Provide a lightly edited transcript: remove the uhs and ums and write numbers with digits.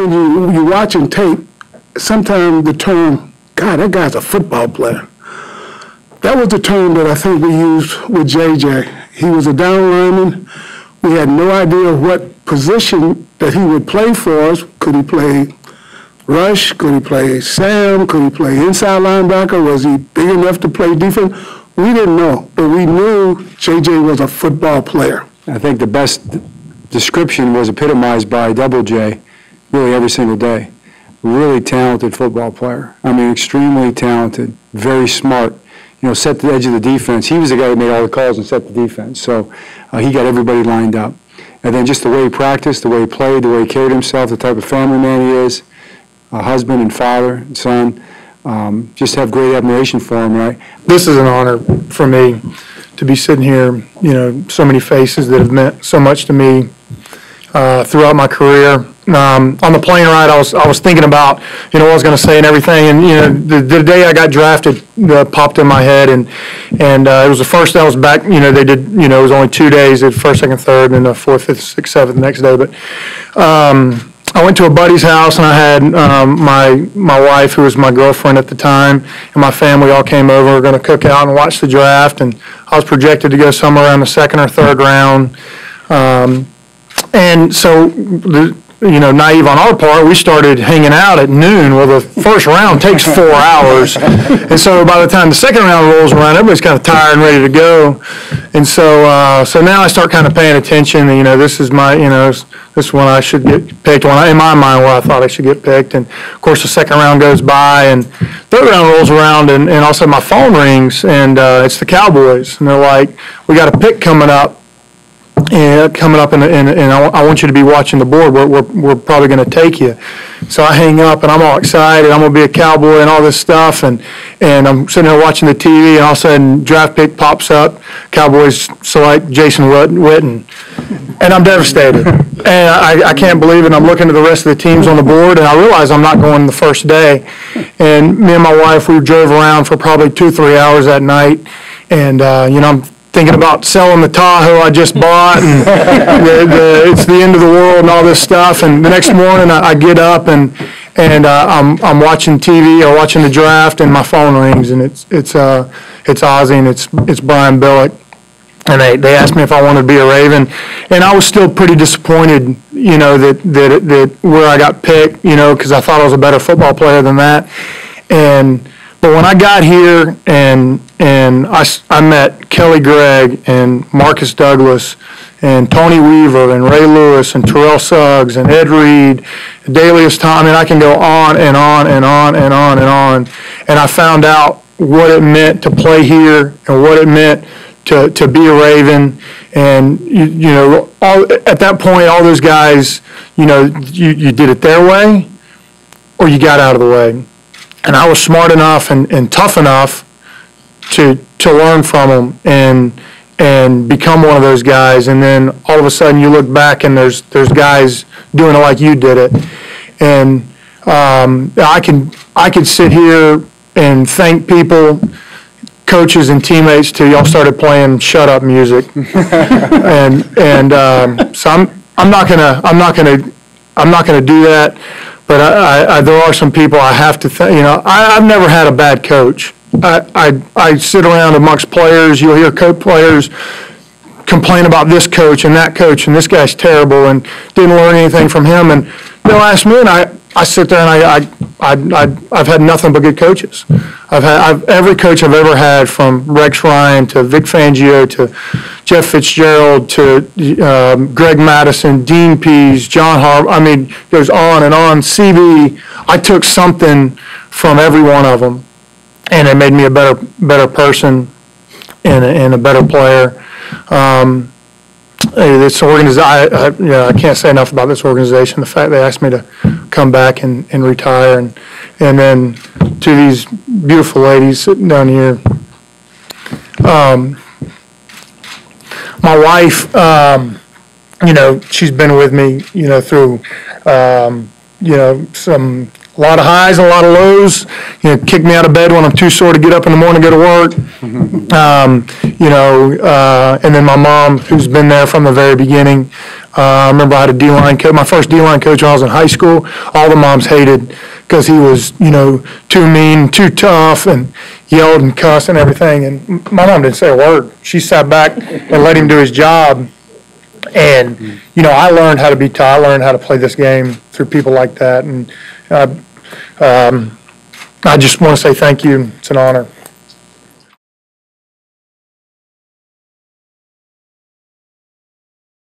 when you're watching tape, sometimes the term, God, that guy's a football player. That was the term that I think we used with JJ. He was a down lineman. We had no idea what position that he would play for us. Could he play rush? Could he play Sam? Could he play inside linebacker? Was he big enough to play defense? We didn't know, but we knew JJ was a football player. I think the best description was epitomized by Double J really every single day. Really talented football player. I mean, extremely talented, very smart. You know, set the edge of the defense. He was the guy that made all the calls and set the defense. So he got everybody lined up. And then just the way he practiced, the way he played, the way he carried himself, the type of family man he is, a husband and father and son, just have great admiration for him, right? This is an honor for me to be sitting here, you know, so many faces that have meant so much to me throughout my career. On the plane ride, I was thinking about, you know, what I was going to say and everything, and you know, the day I got drafted popped in my head, and it was the first I was back. You know, they did, you know, it was only 2 days, the first, second, third, and the fourth, fifth, sixth, seventh the next day. But I went to a buddy's house, and I had my wife, who was my girlfriend at the time, and my family all came over. We were going to cook out and watch the draft, and I was projected to go somewhere around the second or third round, and so you know, naive on our part, we started hanging out at noon. Well, the first round takes 4 hours. And so by the time the second round rolls around, everybody's kind of tired and ready to go. And so so now I start kind of paying attention. And, you know, this is my, you know, this is when I should get picked, in my mind where I thought I should get picked. And, of course, the second round goes by, and third round rolls around, and all of a sudden my phone rings, and it's the Cowboys. And they're like, we got a pick coming up. And I want you to be watching the board. We're probably going to take you. So I hang up, and I'm all excited. I'm going to be a Cowboy and all this stuff. And I'm sitting there watching the TV, and all of a sudden, draft pick pops up. Cowboys select Jason Witten. And I'm devastated. And I can't believe it. I'm looking at the rest of the teams on the board, and I realize I'm not going the first day. And me and my wife, we drove around for probably 2-3 hours that night. And, you know, I'm thinking about selling the Tahoe I just bought, and it's the end of the world and all this stuff. And the next morning I get up, and I'm watching TV or watching the draft, and my phone rings, and it's Ozzie, and it's Brian Billick. And they asked me if I wanted to be a Raven, and I was still pretty disappointed, you know, that where I got picked, you know, because I thought I was a better football player than that. But when I got here and I met Kelly Gregg and Marcus Douglas and Tony Weaver and Ray Lewis and Terrell Suggs and Ed Reed, Dalius Tom, I mean, I can go on and on and on and on and on. And I found out what it meant to play here and what it meant to be a Raven. And, you know, at that point, all those guys, you know, you did it their way or you got out of the way. And I was smart enough and tough enough to learn from them and become one of those guys. And then all of a sudden you look back and there's guys doing it like you did it. And I could sit here and thank people, coaches and teammates, till y'all started playing shut up music. So I'm not gonna do that. But there are some people I have to, you know, I've never had a bad coach. I sit around amongst players. You'll hear players complain about this coach and that coach, and this guy's terrible, and didn't learn anything from him. And they'll ask me, and I sit there and I've had nothing but good coaches. Every coach I've ever had, from Rex Ryan to Vic Fangio to Jeff Fitzgerald to Greg Madison, Dean Pease, John Harbaugh. I mean, goes on and on. CB, I took something from every one of them, and it made me a better person and a better player. This organization, I can't say enough about this organization. The fact they asked me to come back and retire, and then to these beautiful ladies sitting down here. My wife, you know, she's been with me, you know, through, you know, some A lot of highs and a lot of lows. You know, kick me out of bed when I'm too sore to get up in the morning to go to work. And then my mom, who's been there from the very beginning. I remember I had a D-line coach, my first D-line coach when I was in high school. All the moms hated because he was, too mean, too tough, and yelled and cussed and everything. And my mom didn't say a word. She sat back and let him do his job. And, I learned how to be tough. I learned how to play this game through people like that. And I just want to say thank you. It's an honor.